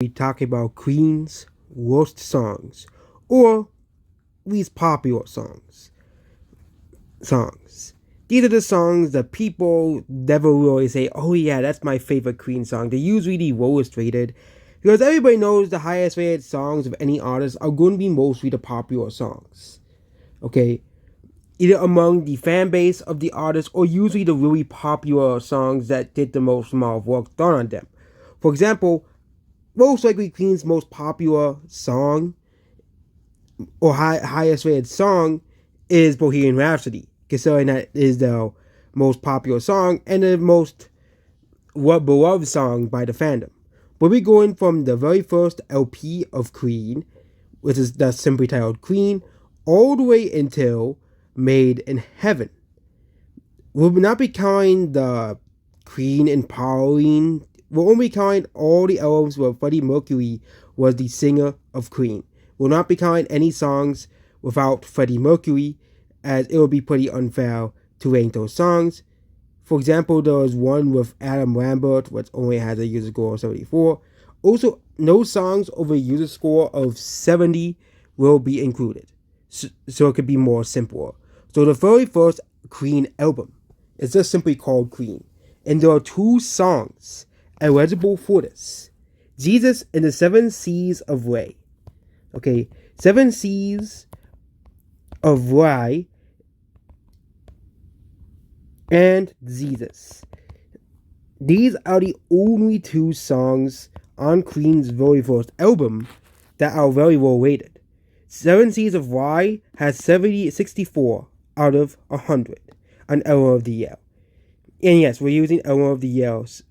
We talk about Queen's worst songs or least popular songs. These are the songs that people never really say, oh yeah, that's my favorite Queen song. They're usually the lowest rated because everybody knows the highest rated songs of any artist are going to be mostly the popular songs. Okay? Either among the fan base of the artist or usually the really popular songs that did the most amount of work done on them. For example, most likely Queen's most popular song or highest rated song is Bohemian Rhapsody, considering that is the most popular song and the most beloved song by the fandom. We'll be going from the very first LP of Queen, which is that's simply titled Queen, all the way until Made in Heaven. We'll not be counting the Queen and Pauline. We'll only count all the albums where Freddie Mercury was the singer of Queen. We'll not be counting any songs without Freddie Mercury, as it would be pretty unfair to rank those songs. For example, there was one with Adam Lambert, which only has a user score of 74. Also, no songs over a user score of 70 will be included, so it could be more simpler. So the very first Queen album is just simply called Queen, and there are two songs eligible for this: Jesus and the Seven Seas of Rhye. Okay, Seven Seas of Rhye and Jesus. These are the only two songs on Queen's very first album that are very well rated. Seven Seas of Rhye has 64 out of 100 on Album of the Year. And yes, we're using Album of the Year's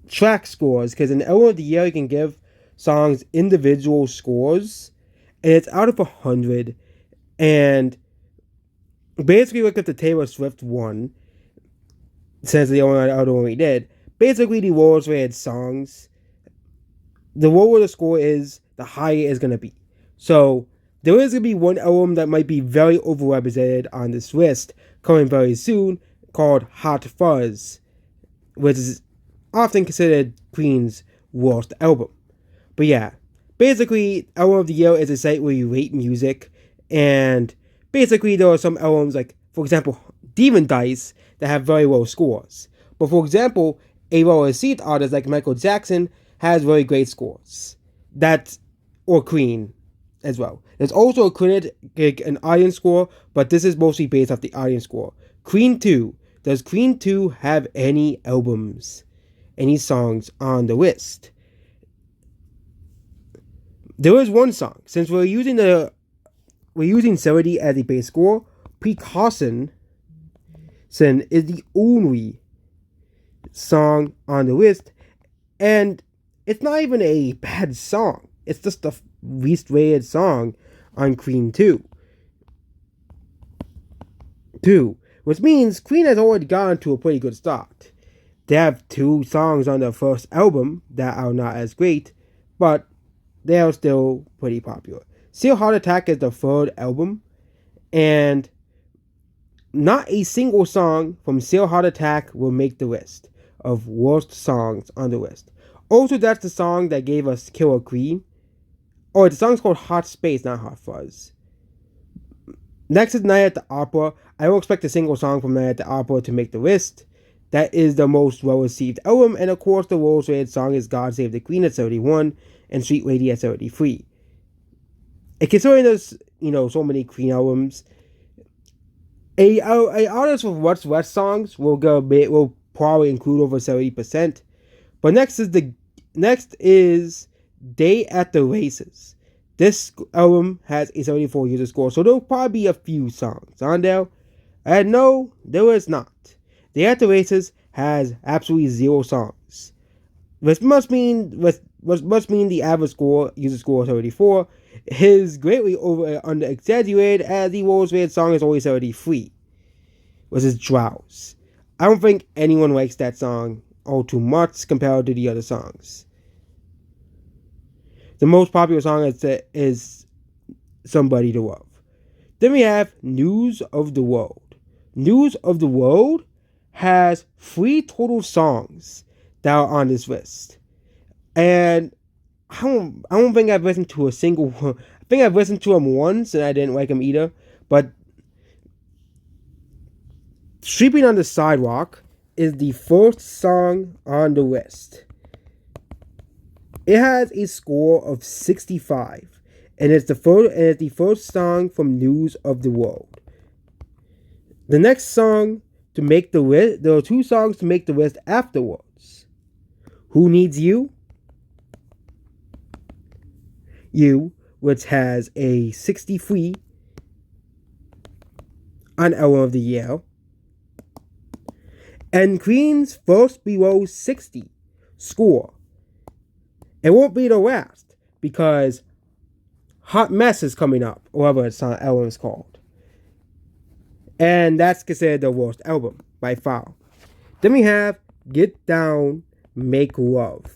track scores, because in Album of the Year you can give songs individual scores, and it's out of 100. And basically look at the Taylor Swift one, since the only other one we did. Basically, the lowest rated songs, the lower the score is, the higher it's going to be. So there is going to be one album that might be very overrepresented on this list coming very soon, called Hot Fuzz, which is often considered Queen's worst album. But yeah, basically, Album of the Year is a site where you rate music, and basically there are some albums, like, for example, Demon Dice, that have very low scores. But for example, a well-received artist like Michael Jackson has very great scores. Or Queen as well. There's also a critic, an audience score, but this is mostly based off the audience score. Queen 2. Does Queen 2 have any albums, any songs on the list? There is one song. Since we're using 70 as a base score, Precaution is the only song on the list, and it's not even a bad song. It's just the least rated song on Queen 2. Which means Queen has already gotten to a pretty good start. They have two songs on their first album that are not as great, but they are still pretty popular. Still Heart Attack is the third album, and not a single song from Still Heart Attack will make the list of worst songs on the list. Also, that's the song that gave us Killer Queen. Oh, the song's called Hot Space, not Hot Fuzz. Next is Night at the Opera. I don't expect a single song from Night at the Opera to make the list. That is the most well-received album, and of course the lowest rated song is God Save the Queen at 71 and Sweet Lady at 73. And considering there's, so many Queen albums, a artist with What's West songs will probably include over 70%. But next is Day at the Races. This album has a 74 user score, so there'll probably be a few songs on there. And no, there is not. Day at the Races has absolutely 0 songs. Which must mean the average user score of 74 is greatly under exaggerated, as the lowest rated song is only 73, which is Drowse. I don't think anyone likes that song all too much compared to the other songs. The most popular song is Somebody to Love. Then we have News of the World. News of the World has 3 total songs that are on this list. And I don't think I've listened to a single one. I think I've listened to him once and I didn't like him either. But Sleeping on the Sidewalk is the first song on the list. It has a score of 65, and it's the first song from News of the World. The next song to make the list, there are two songs to make the list afterwards. Who Needs You? You, which has a 63 on Album of the Year. And Queen's first below 60 score. It won't be the last because Hot Mess is coming up, whatever its album is called. And that's considered the worst album by far. Then we have Get Down, Make Love.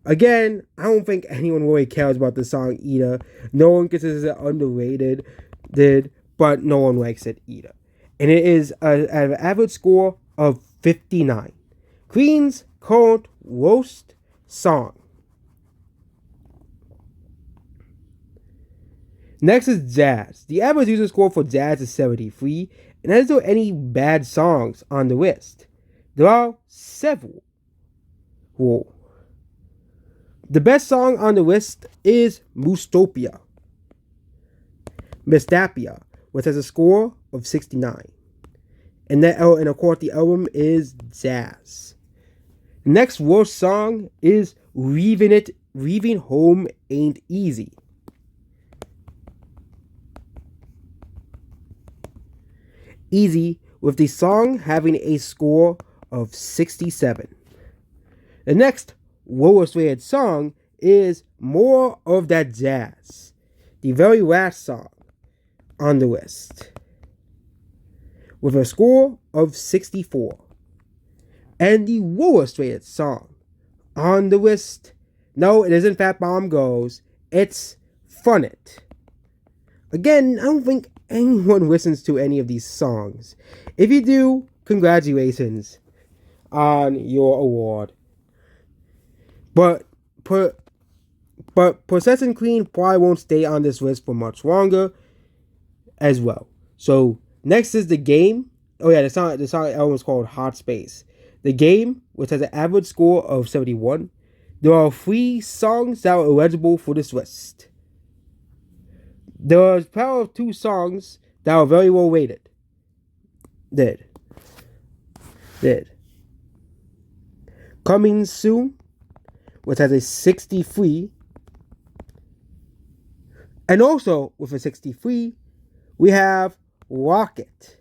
Again, I don't think anyone really cares about the song either. No one considers it underrated, but no one likes it either. And it is an average score of 59. Queen's current worst song. Next is Jazz. The average user score for Jazz is 73, and there's not any bad songs on the list. There are several. Whoa. The best song on the list is Mustopia, which has a score of 69. And of course the album is Jazz. Next worst song is Leaving Home Ain't Easy. Easy, with the song having a score of 67. The next lowest rated song is More of That Jazz, the very last song on the list, with a score of 64. And the lowest rated song on the list, no, it isn't Fat Bomb Goes, it's Fun It. Again, I don't think anyone listens to any of these songs. If you do, congratulations on your award. But Possession Queen probably won't stay on this list for much longer as well. So next is The Game. Oh yeah, the song album is called Hot Space. The Game, which has an average score of 71. There are 3 songs that are eligible for this list. There are a pair of 2 songs that are very well rated. Did. Coming Soon, which has a 63. And also with a 63, we have Rocket.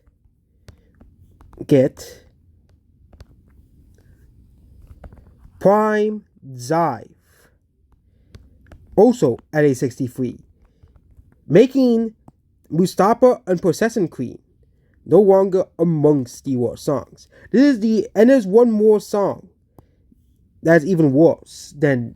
Get. Prime Jive. Also at a 63. Making Mustapha and Possession Queen no longer amongst the worst songs. There's one more song that's even worse than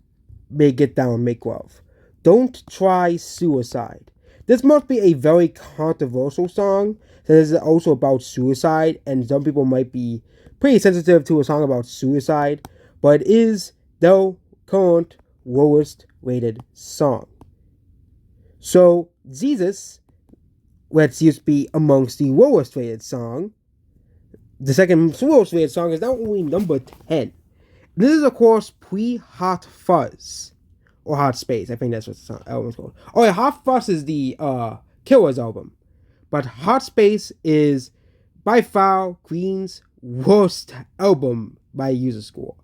Get Down, Make Love. Don't Try Suicide. This must be a very controversial song, since it's also about suicide, and some people might be pretty sensitive to a song about suicide, but it is the current lowest rated song. So, Jesus, which used to be amongst the lowest rated song, the second lowest rated song is now only number 10. This is, of course, pre-Hot Fuzz. Or Hot Space. I think that's what the album is called. Oh yeah, Hot Fuzz is the Killers album. But Hot Space is by far Queen's worst album by user score.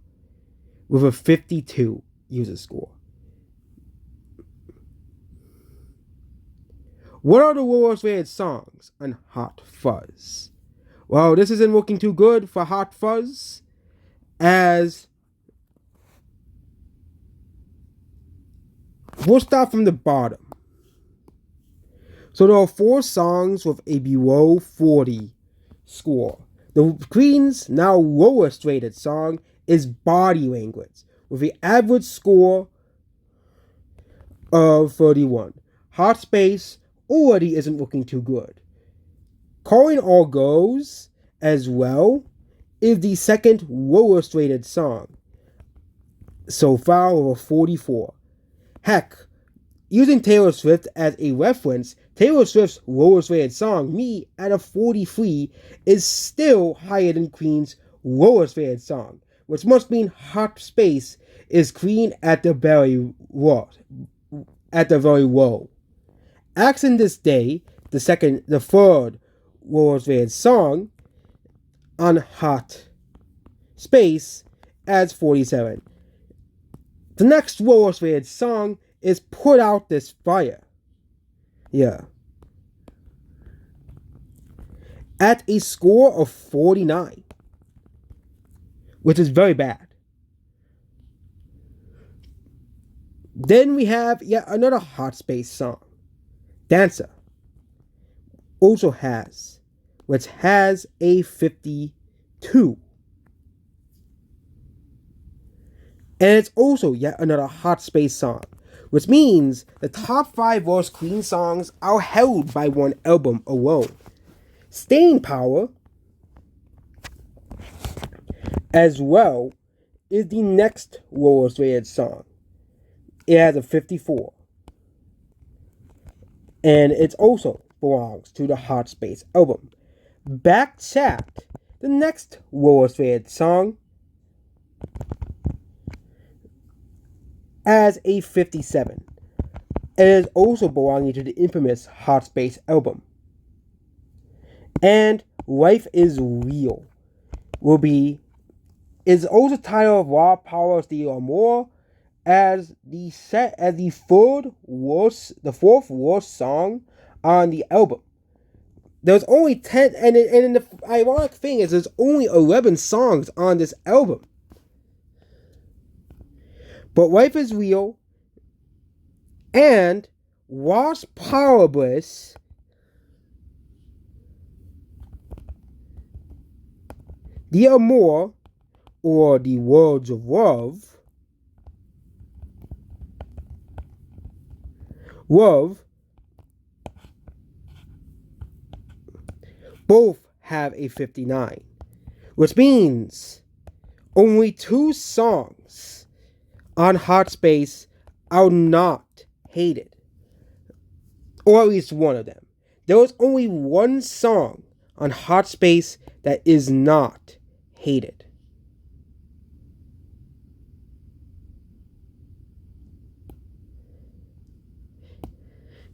With a 52 user score. What are the lowest rated songs on Hot Fuzz? Well, this isn't looking too good for Hot Fuzz, as we'll start from the bottom. So there are 4 songs with a below 40 score. The Queen's now lowest rated song is Body Language, with an average score of 31. Hot Space already isn't looking too good. Calling All Goes, as well, is the second lowest rated song. so far over 44. Heck, using Taylor Swift as a reference, Taylor Swift's lowest rated song, Me, at a 43, is still higher than Queen's lowest rated song, which must mean Hot Space is Queen at the very low. Accent This Day, the third lowest rated song on Hot Space, adds 47. The next lowest rated song is Put Out This Fire. Yeah. At a score of 49, which is very bad. Then we have yet another Hot Space song, Dancer, which has a 52. And it's also yet another Hot Space song, which means the top 5 worst Queen songs are held by one album alone. Staying Power, as well, is the next lowest rated song. It has a 54. And it also belongs to the Hot Space album. Backchat, the next lowest rated song, as a 57. It is also belonging to the infamous Hot Space album. And Life is Real is also titled Raw Power Steal More as the fourth worst song on the album. There's only 10, and the ironic thing is there's only 11 songs on this album. But Life is Real and Was Power Bliss The Amour, or The Words of Love, both have a 59, which means only 2 songs on Hot Space are not hated, or at least one of them. There was only one song on Hot Space that is not hated.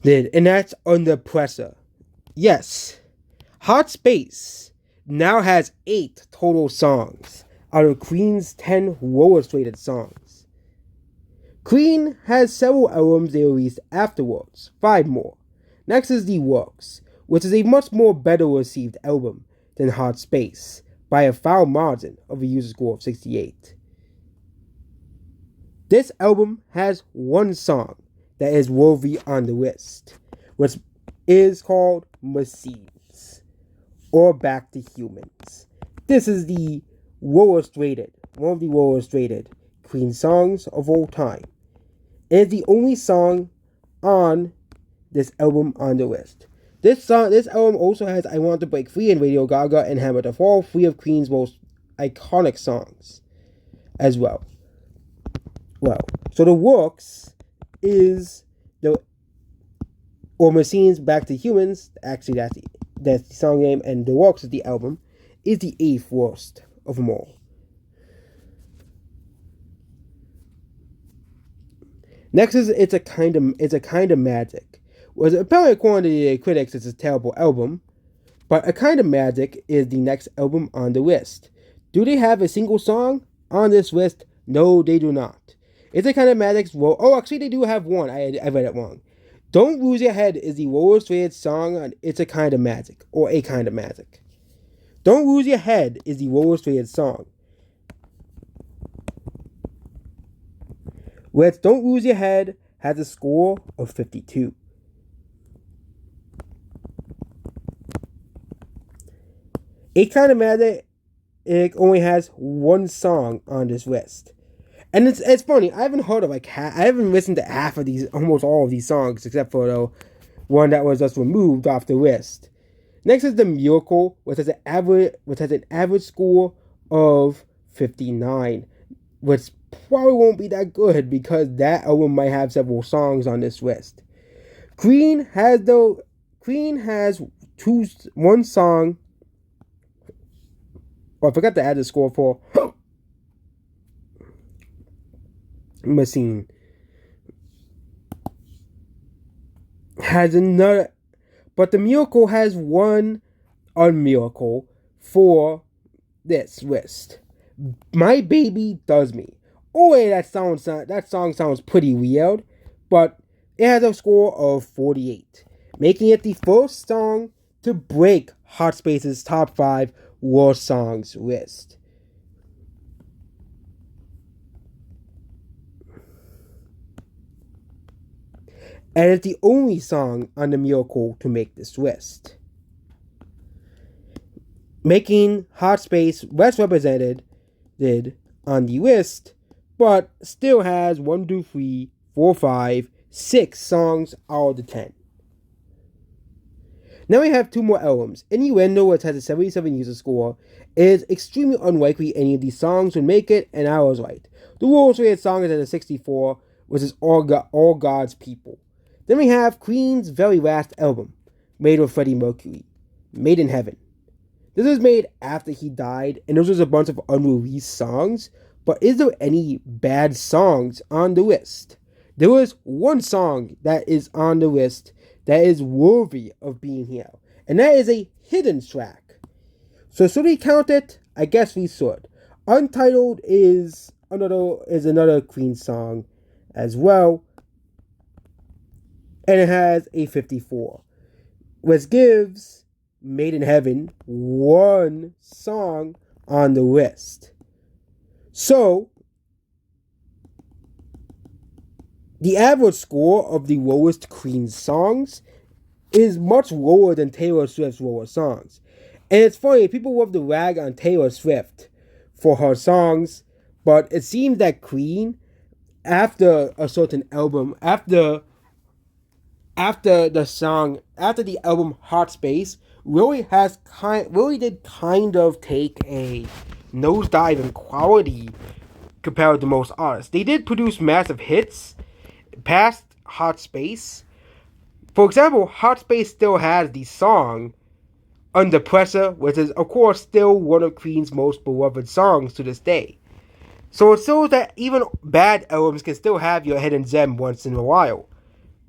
And that's Under Pressure. Yes, Hot Space now has 8 total songs out of Queen's 10 lowest rated songs. Queen has several albums they released afterwards, 5 more. Next is The Works, which is a much more better received album than Hot Space by a foul margin of a user score of 68. This album has one song that is worthy on the list, which is called Machines, or Back to Humans. This is the lowest rated, one of the lowest rated Queen songs of all time. It is the only song on this album on the list. This album also has I Want to Break Free and Radio Gaga and Hammer to Fall, 3 of Queen's most iconic songs as well. So The Works is Machines Back to Humans, actually that's the song name, and The Works is the album, is the 8th worst of them all. Next is It's a Kind of Magic. Was apparently according to the critics it's a terrible album, but A Kind of Magic is the next album on the list. Do they have a single song on this list? No, they do not. It's a Kind of Magic. Actually they do have one. I read it wrong. Don't Lose Your Head is the lowest rated song on It's a Kind of Magic, or A Kind of Magic. Don't Lose Your Head is the lowest rated song. Which Don't Lose Your Head has a score of 52. A Kind of Magic, it only has one song on this list. And it's funny, I haven't listened to half of these, almost all of these songs, except for the one that was just removed off the list. Next is The Miracle, which has an average score of 59, which probably won't be that good because that album might have several songs on this list. Queen has one song. Oh, I forgot to add the score for Machine. Has another, but the Miracle has one on Miracle for this list. My Baby Does Me. Oh wait, that song sounds pretty weird, but it has a score of 48, making it the first song to break Hot Space's top 5 worst songs list. And it's the only song on the Miracle to make this list, making Hot Space less represented on the list, but still has 1, 2, 3, 4, 5, 6 songs out of the 10. Now we have two more albums. Innuendo, which has a 77 user score, is extremely unlikely any of these songs would make it, and I was right. The lowest rated song is at a 64, which is All God's People. Then we have Queen's very last album, made with Freddie Mercury, Made in Heaven. This was made after he died, and this was a bunch of unreleased songs, but is there any bad songs on the list? There was one song that is on the list that is worthy of being here, and that is a hidden track. So should we count it? I guess we should. Untitled is another Queen song as well, and it has a 54, which gives Made in Heaven one song on the list. So the average score of the lowest Queen songs is much lower than Taylor Swift's lowest songs. And it's funny, people love to rag on Taylor Swift for her songs, but it seems that Queen, after a certain album, after the album Hot Space, really did kind of take a nosedive in quality compared to most artists. They did produce massive hits past Hot Space. For example, Hot Space still has the song Under Pressure, which is of course still one of Queen's most beloved songs to this day. So it shows that even bad albums can still have your hidden gem once in a while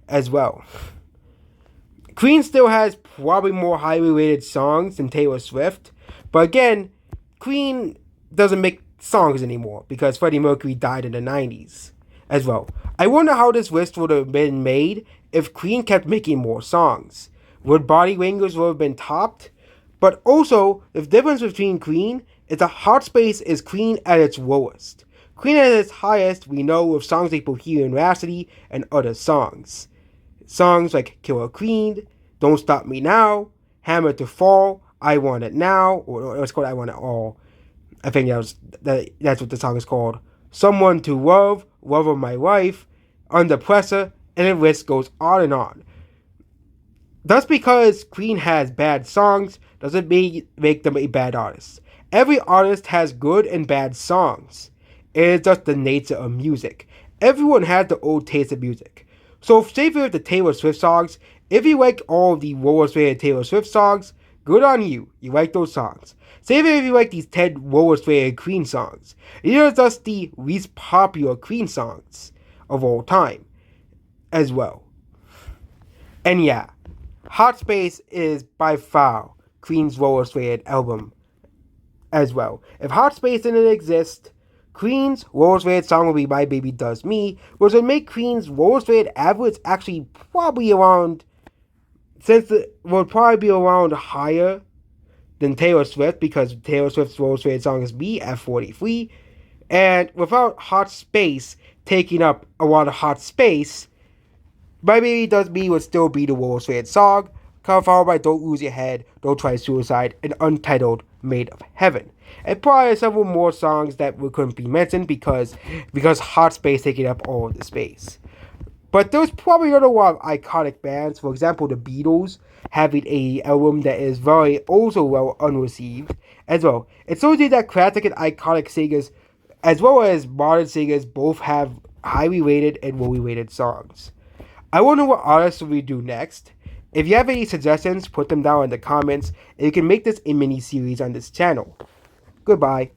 as well. Queen still has probably more highly rated songs than Taylor Swift, but again, Queen doesn't make songs anymore because Freddie Mercury died in the 90s as well. I wonder how this list would have been made if Queen kept making more songs. Would Body Language would have been topped? But also, the difference between Queen is that Hot Space is Queen at its lowest. Queen at its highest, we know, with songs like Bohemian Rhapsody and other songs. Songs like Killer Queen, Don't Stop Me Now, Hammer to Fall, I Want It Now, or it's called I Want It All. I think that's what the song is called. Someone to Love, Love of My Life, Under Pressure, and the list goes on and on. Just because Queen has bad songs doesn't make them a bad artist. Every artist has good and bad songs. It is just the nature of music. Everyone has their own taste of music. So say for the Taylor Swift songs, if you like all of the lowest rated Taylor Swift songs, good on you. You like those songs. Say if you like these 10 lowest rated Queen songs. These are just the least popular Queen songs of all time as well. And yeah, Hot Space is by far Queen's lowest rated album as well. If Hot Space didn't exist, Queen's lowest rated song would be My Baby Does Me, which would make Queen's lowest rated average actually probably around, would probably be around higher than Taylor Swift, because Taylor Swift's lowest rated song is Me at 43. And without Hot Space taking up a lot of Hot Space, My Baby Does Me would still be the lowest rated song, followed by Don't Lose Your Head, Don't Try Suicide, and Untitled, Made of Heaven. And probably several more songs that couldn't be mentioned because Hot Space taking up all of the space. But there's probably not a lot of iconic bands. For example, the Beatles having an album that is very also well unreceived as well. It shows you that classic and iconic singers as well as modern singers both have highly rated and lowly rated songs. I wonder what artists we do next. If you have any suggestions, put them down in the comments, and you can make this a mini series on this channel. Goodbye.